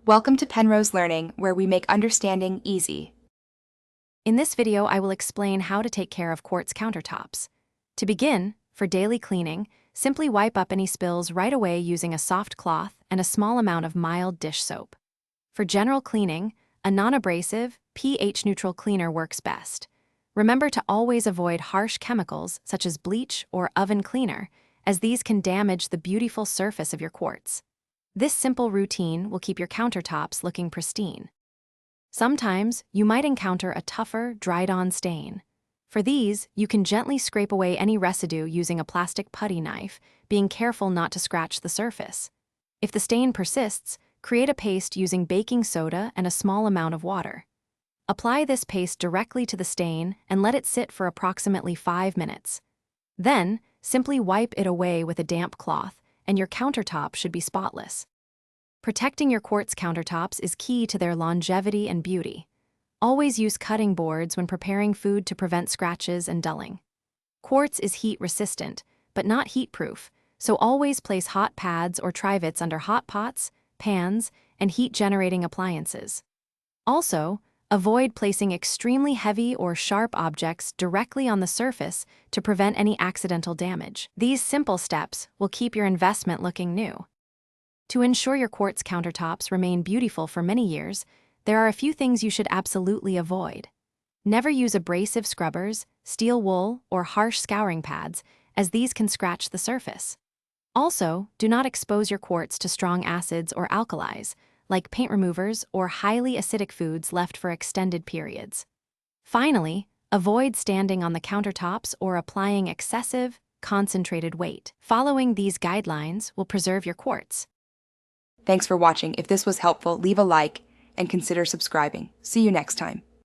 Welcome to Penrose Learning, where we make understanding easy. In this video, I will explain how to take care of quartz countertops. To begin, for daily cleaning, simply wipe up any spills right away using a soft cloth and a small amount of mild dish soap. For general cleaning, a non-abrasive, pH-neutral cleaner works best. Remember to always avoid harsh chemicals such as bleach or oven cleaner, as these can damage the beautiful surface of your quartz. This simple routine will keep your countertops looking pristine. Sometimes, you might encounter a tougher, dried-on stain. For these, you can gently scrape away any residue using a plastic putty knife, being careful not to scratch the surface. If the stain persists, create a paste using baking soda and a small amount of water. Apply this paste directly to the stain and let it sit for approximately 5 minutes. Then, simply wipe it away with a damp cloth, and your countertop should be spotless. Protecting your quartz countertops is key to their longevity and beauty. Always use cutting boards when preparing food to prevent scratches and dulling. Quartz is heat-resistant, but not heat-proof, so always place hot pads or trivets under hot pots, pans, and heat-generating appliances. Also, avoid placing extremely heavy or sharp objects directly on the surface to prevent any accidental damage. These simple steps will keep your investment looking new. To ensure your quartz countertops remain beautiful for many years, there are a few things you should absolutely avoid. Never use abrasive scrubbers, steel wool, or harsh scouring pads, as these can scratch the surface. Also, do not expose your quartz to strong acids or alkalis, like paint removers or highly acidic foods left for extended periods. Finally, avoid standing on the countertops or applying excessive, concentrated weight. Following these guidelines will preserve your quartz. Thanks for watching. If this was helpful, leave a like and consider subscribing. See you next time.